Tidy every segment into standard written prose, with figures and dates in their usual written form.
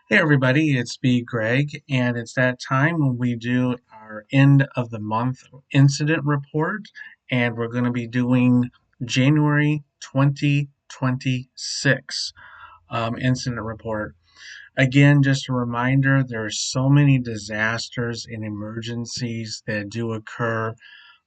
Hey everybody, it's B. Greg, and it's that time when we do our end of the month incident report, and we're going to be doing January 2026 incident report. Again, just a reminder, there are so many disasters and emergencies that do occur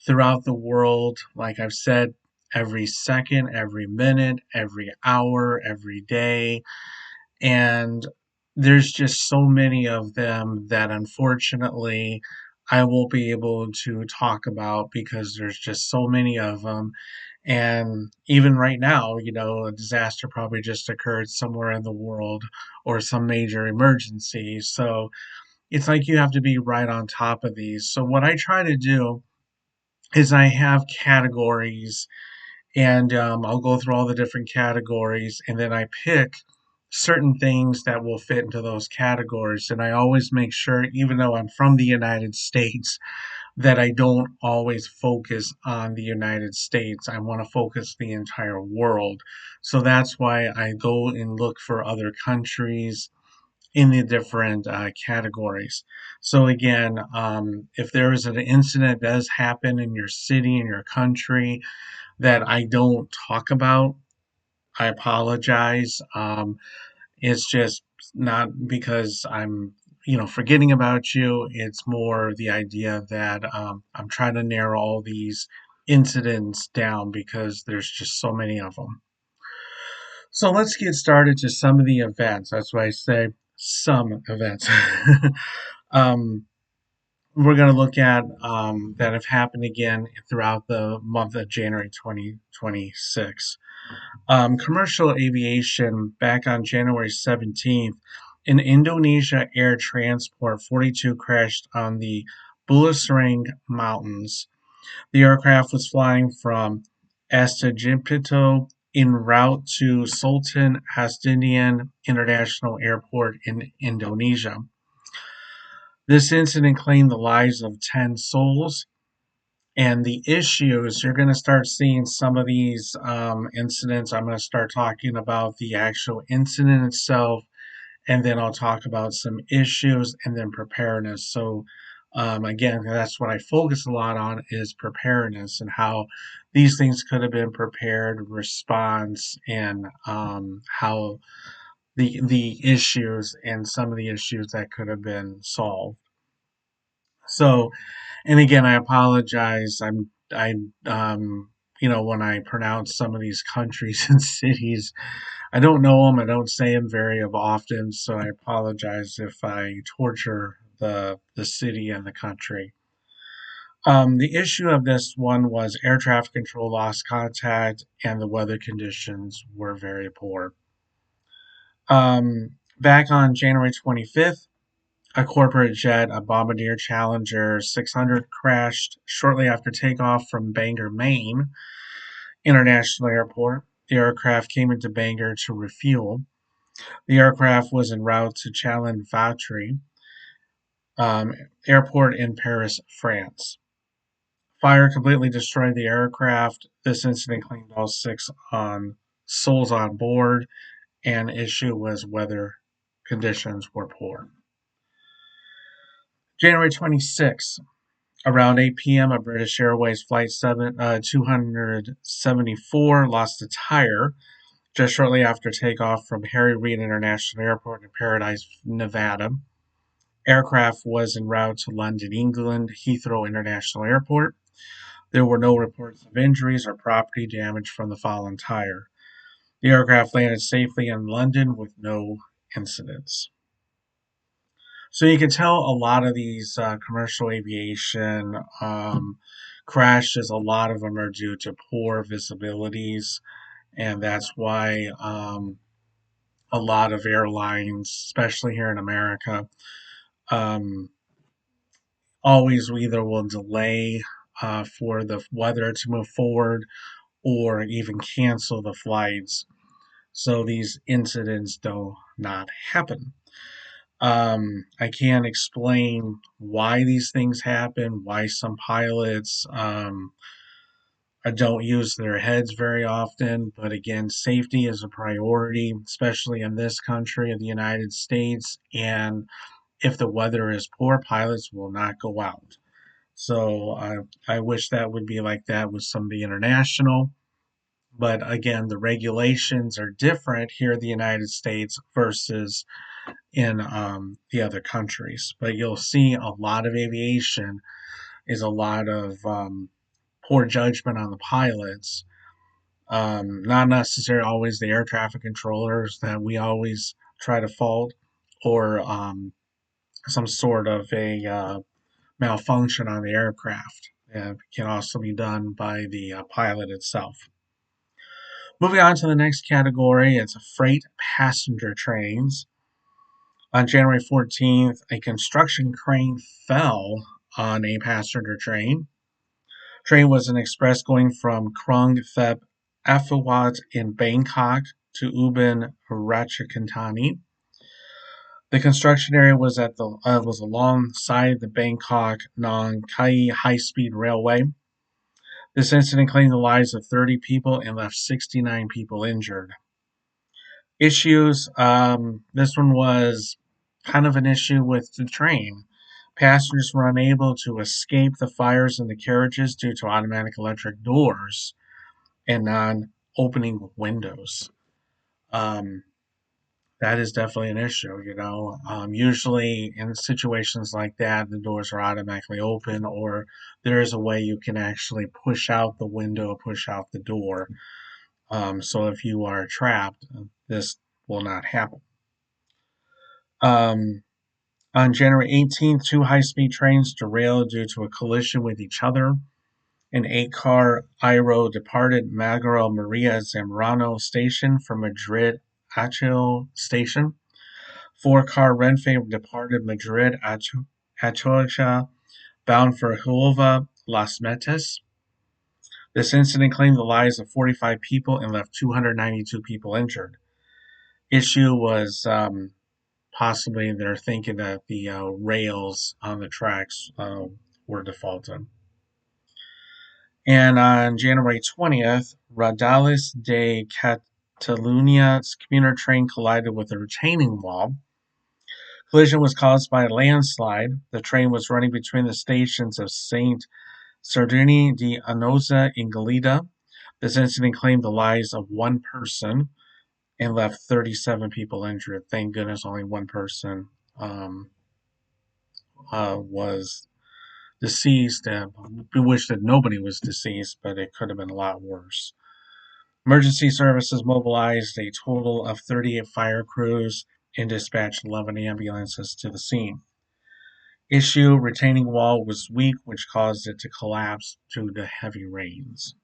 throughout the world. Like I've said, every second, every minute, every hour, every day and there's just so many of them that unfortunately I won't be able to talk about because there's just so many of them. And even right now, a disaster probably just occurred somewhere in the world or some major emergency. So it's like you have to be right on top of these. So what I try to do is I have categories and I'll go through all the different categories, and then I pick certain things that will fit into those categories. And I always make sure, even though I'm from the United States, that I don't always focus on the United States. I want to focus the entire world. So that's why I go and look for other countries in the different categories. So again, if there is an incident that does happen in your city, in your country, that I don't talk about, I apologize. It's just not because I'm forgetting about you. It's more the idea that I'm trying to narrow all these incidents down because there's just so many of them. So let's get started to some of the events. That's why I say some events. um, we're going to look at that have happened again throughout the month of January 2026. Commercial aviation back on January 17th. In Indonesia, air transport 42 crashed on the Bulasrang Mountains. The aircraft was flying from Astagipito en route to Sultan Hasdinian International Airport in Indonesia. This incident claimed the lives of 10 souls. And the issues, you're going to start seeing some of these incidents. I'm going to start talking about the actual incident itself, and then I'll talk about some issues and then preparedness. So, again, that's what I focus a lot on is preparedness and how these things could have been prepared, response, and how the issues and some of the issues that could have been solved. So, and again, I apologize. When I pronounce some of these countries and cities, I don't know them. I don't say them very often, so I apologize if I torture the city and the country. The issue of this one was air traffic control lost contact, and the weather conditions were very poor. Back on January 25th, a corporate jet, a Bombardier Challenger 600, crashed shortly after takeoff from Bangor, Maine International Airport. The aircraft came into Bangor to refuel. The aircraft was en route to Chalon-Vatry Airport in Paris, France. Fire completely destroyed the aircraft. This incident claimed all six souls on board, and issue was weather conditions were poor. January 26th, around 8 p.m., a British Airways Flight 274 lost a tire just shortly after takeoff from Harry Reid International Airport in Paradise, Nevada. Aircraft was en route to London, England, Heathrow International Airport. There were no reports of injuries or property damage from the fallen tire. The aircraft landed safely in London with no incidents. So you can tell a lot of these commercial aviation crashes, a lot of them are due to poor visibilities, and that's why a lot of airlines, especially here in America, um, always either will delay for the weather to move forward or even cancel the flights so these incidents do not happen. I can't explain why these things happen, why some pilots don't use their heads very often, but again, safety is a priority, especially in this country of the United States. And if the weather is poor, pilots will not go out. So I wish that would be like that with some of the international. But again, the regulations are different here in the United States versus in the other countries. But you'll see a lot of aviation is a lot of poor judgment on the pilots. Not necessarily always the air traffic controllers that we always try to fault, or some sort of a malfunction on the aircraft. It can also be done by the pilot itself. Moving on to the next category, it's freight passenger trains. On January 14th, a construction crane fell on a passenger train. Train was an express going from Krung Thep Phaphawat in Bangkok to Ubin Ratchathani. The construction area was was alongside the Bangkok Nong Khai high-speed railway. This incident claimed the lives of 30 people and left 69 people injured. Issues. This one was kind of an issue with the train. Passengers were unable to escape the fires in the carriages due to automatic electric doors and non-opening windows. Um, that is definitely an issue, you know. Usually in situations like that, the doors are automatically open, or there is a way you can actually push out the window, push out the door. So if you are trapped, this will not happen. Um, on January 18th, two high-speed trains derailed due to a collision with each other. An eight-car Aero departed Magaro Maria Zamorano station from Madrid Achil station. Four-car Renfe departed Madrid Atocha bound for Huelva Las Metas. This incident claimed the lives of 45 people and left 292 people injured. Issue was possibly they're thinking that the rails on the tracks were defaulted. And on January 20th, Radales de Catalunia's commuter train collided with a retaining wall. Collision was caused by a landslide. The train was running between the stations of Saint Sardini de Anoza and Galida. This incident claimed the lives of one person and left 37 people injured. Thank goodness only one person was deceased. We wish that nobody was deceased, but it could have been a lot worse. Emergency services mobilized a total of 38 fire crews and dispatched 11 ambulances to the scene. Issue: retaining wall was weak, which caused it to collapse due to heavy rains.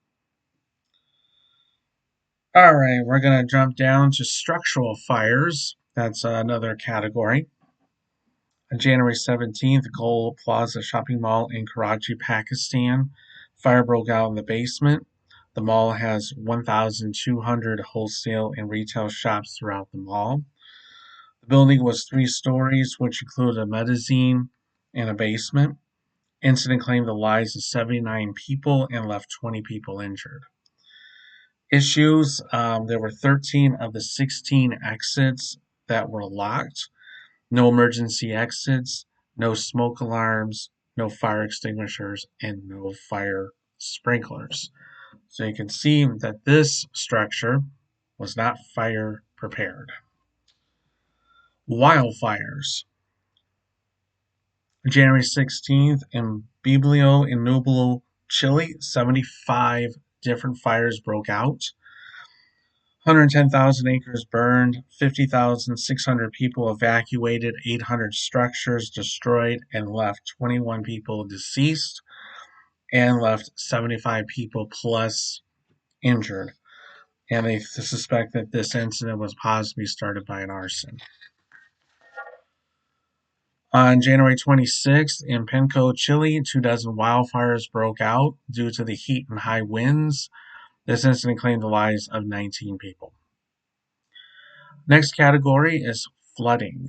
All right, we're going to jump down to structural fires. That's another category. On January 17th, Gol Plaza Shopping Mall in Karachi, Pakistan. Fire broke out in the basement. The mall has 1,200 wholesale and retail shops throughout the mall. The building was 3 stories, which included a mezzanine and a basement. Incident claimed the lives of 79 people and left 20 people injured. Issues: there were 13 of the 16 exits that were locked. No emergency exits, no smoke alarms, no fire extinguishers, and no fire sprinklers. So you can see that this structure was not fire prepared. Wildfires. January 16th in Biblio in Nublo, Chile, 75 different fires broke out. 110,000 acres burned, 50,600 people evacuated, 800 structures destroyed, and left 21 people deceased, and left 75 people plus injured. And they suspect that this incident was possibly started by an arson. On January 26th, in Penco, Chile, 24 wildfires broke out due to the heat and high winds. This incident claimed the lives of 19 people. Next category is flooding.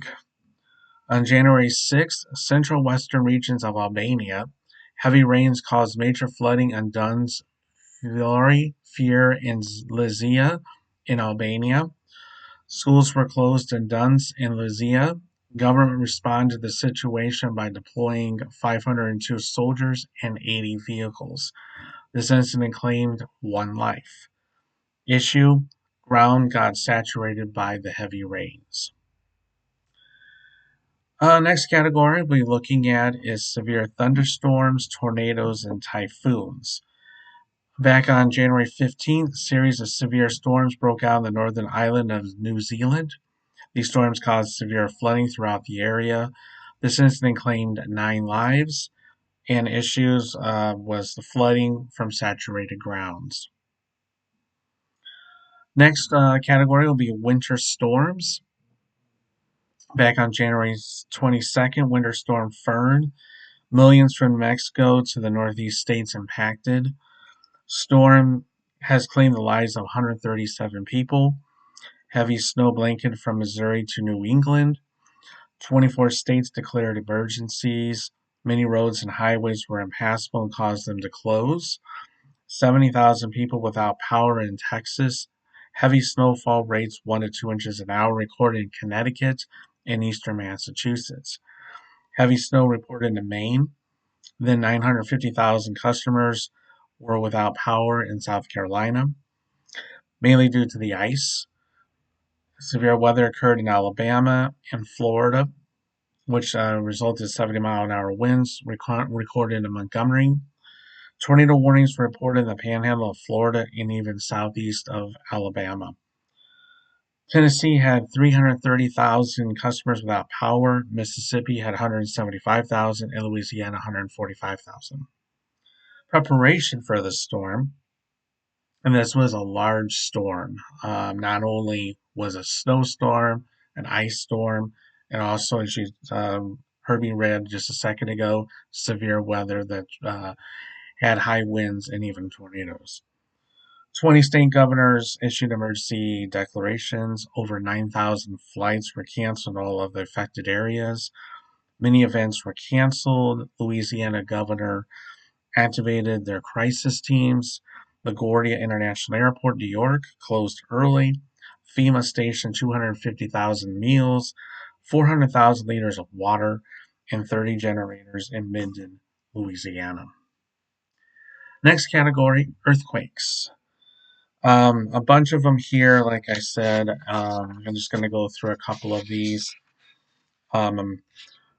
On January 6th, central western regions of Albania, heavy rains caused major flooding on Duns fear in Lycia in Albania. Schools were closed in Duns in Lycia. Government responded to the situation by deploying 502 soldiers and 80 vehicles. This incident claimed one life. Issue: ground got saturated by the heavy rains. Next category we'll be looking at is severe thunderstorms, tornadoes, and typhoons. Back on January 15th, a series of severe storms broke out on the northern island of New Zealand. These storms caused severe flooding throughout the area. This incident claimed 9 lives, and issues was the flooding from saturated grounds. Next category will be winter storms. Back on January 22nd, Winter Storm Fern. Millions from Mexico to the northeast states impacted. Storm has claimed the lives of 137 people. Heavy snow blanket from Missouri to New England. 24 states declared emergencies. Many roads and highways were impassable and caused them to close. 70,000 people without power in Texas. Heavy snowfall rates 1 to 2 inches an hour recorded in Connecticut and eastern Massachusetts. Heavy snow reported in Maine. Then 950,000 customers were without power in South Carolina, mainly due to the ice. Severe weather occurred in Alabama and Florida, which resulted in 70-mile-an-hour winds recorded in Montgomery. Tornado warnings were reported in the panhandle of Florida and even southeast of Alabama. Tennessee had 330,000 customers without power. Mississippi had 175,000, and Louisiana 145,000. Preparation for the storm, and this was a large storm. Not only was a snowstorm, an ice storm, and also, as you heard me read just a second ago, severe weather that had high winds and even tornadoes. 20 state governors issued emergency declarations. Over 9,000 flights were canceled in all of the affected areas. Many events were canceled. Louisiana governor activated their crisis teams. LaGuardia International Airport, New York, closed early. FEMA stationed 250,000 meals, 400,000 liters of water, and 30 generators in Minden, Louisiana. Next category, earthquakes. A bunch of them here, like I said. I'm just going to go through a couple of these.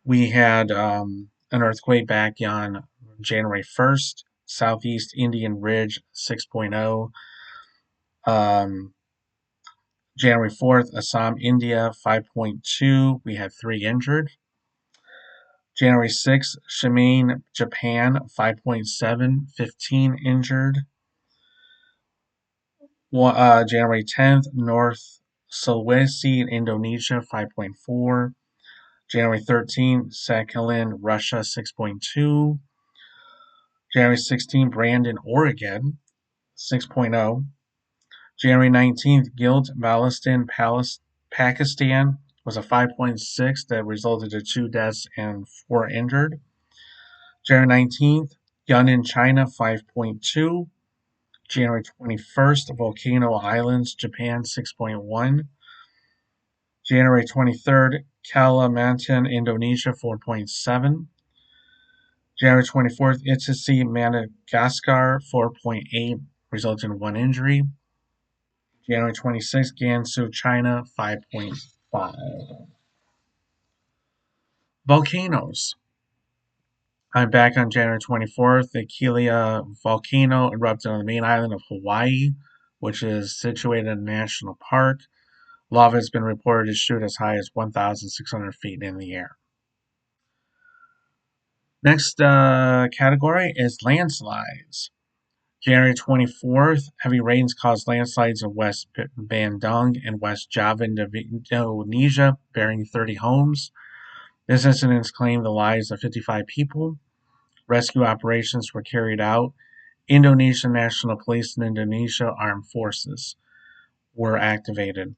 We had an earthquake back on January 1st, Southeast Indian Ridge 6.0. January 4th, Assam, India 5.2. We had 3 injured. January 6th, Shimane, Japan 5.7, 15 injured. January 10th, North Sulawesi, Indonesia 5.4. January 13th, Sakhalin, Russia 6.2. January 16th, Brandon, Oregon 6.0. January 19th, Guild, Balistan, Pakistan was a 5.6 that resulted in 2 deaths and 4 injured. January 19th, Yunnan, China 5.2. January 21st, Volcano Islands, Japan 6.1. January 23rd, Kalimantan, Indonesia 4.7. January 24th, Italy, Madagascar 4.8, resulting in 1 injury. January 26th, Gansu, China 5.5. Volcanoes. I'm back on January 24th. The Kilauea volcano erupted on the main island of Hawaii, which is situated in a national park. Lava has been reported to shoot as high as 1,600 feet in the air. Next category is landslides. January 24th, heavy rains caused landslides in West Bandung and West Java, Indonesia, burying 30 homes. This incident claimed the lives of 55 people. Rescue operations were carried out. Indonesian National Police and Indonesia Armed Forces were activated.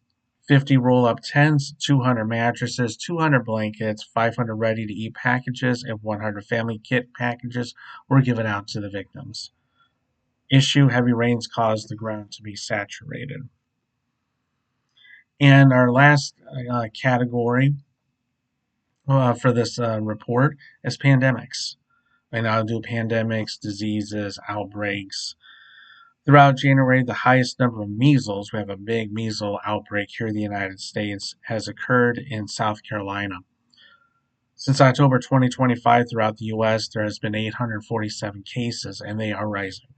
50 roll-up tents, 200 mattresses, 200 blankets, 500 ready-to-eat packages, and 100 family kit packages were given out to the victims. issue. Heavy rains cause the ground to be saturated. And our last category for this report is pandemics. And I'll do pandemics, diseases, outbreaks. Throughout January, the highest number of measles, we have a big measles outbreak here in the United States, has occurred in South Carolina. Since October 2025, throughout the U.S., there has been 847 cases, and they are rising.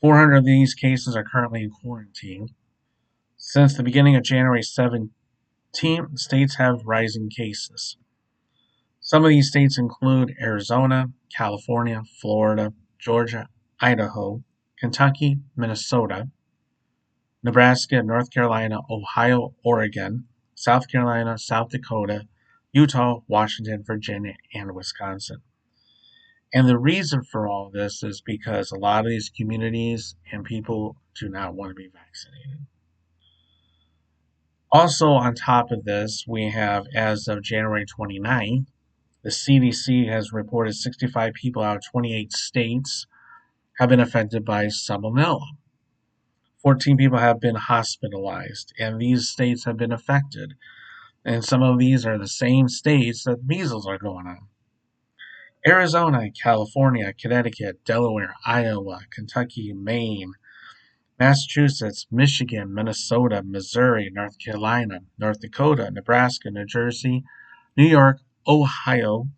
400 of these cases are currently in quarantine. Since the beginning of January 17th, states have rising cases. Some of these states include Arizona, California, Florida, Georgia, Idaho, Kentucky, Minnesota, Nebraska, North Carolina, Ohio, Oregon, South Carolina, South Dakota, Utah, Washington, Virginia, and Wisconsin. And the reason for all this is because a lot of these communities and people do not want to be vaccinated. Also, on top of this, we have, as of January 29th, the CDC has reported 65 people out of 28 states have been affected by salmonella. 14 people have been hospitalized, and these states have been affected. And some of these are the same states that measles are going on. Arizona, California, Connecticut, Delaware, Iowa, Kentucky, Maine, Massachusetts, Michigan, Minnesota, Missouri, North Carolina, North Dakota, Nebraska, New Jersey, New York, Ohio,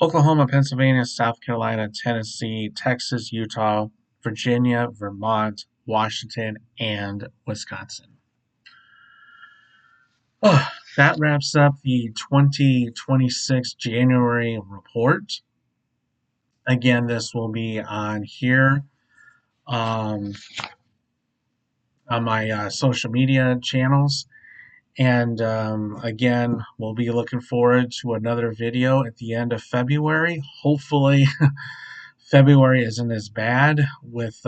Oklahoma, Pennsylvania, South Carolina, Tennessee, Texas, Utah, Virginia, Vermont, Washington, and Wisconsin. Oh, that wraps up the 2026 January report. Again, this will be on here um, on my social media channels. And again, we'll be looking forward to another video at the end of February. Hopefully, February isn't as bad with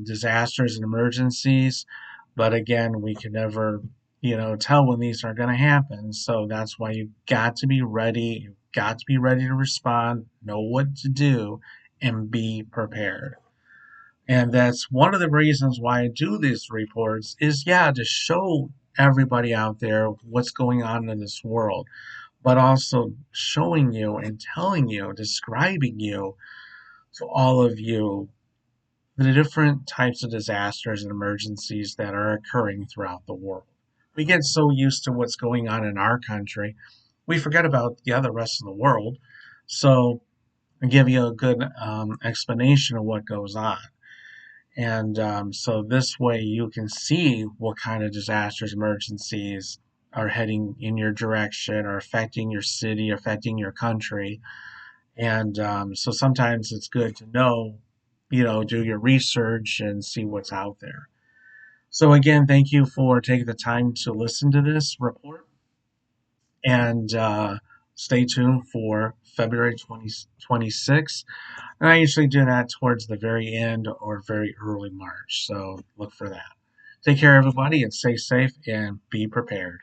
disasters and emergencies. But again, we can never, tell when these are going to happen. So that's why you've got to be ready. You've got to be ready to respond, know what to do, and be prepared. And that's one of the reasons why I do these reports is, yeah, to show everybody out there what's going on in this world, but also showing you and telling you, describing you to all of you the different types of disasters and emergencies that are occurring throughout the world. We get so used to what's going on in our country, we forget about the other rest of the world. So I give you a good explanation of what goes on. And so this way you can see what kind of disasters, emergencies are heading in your direction or affecting your city, affecting your country. And so sometimes it's good to know, do your research and see what's out there. So again, thank you for taking the time to listen to this report. And stay tuned for February 2026. And I usually do that towards the very end or very early March. So look for that. Take care, everybody, and stay safe and be prepared.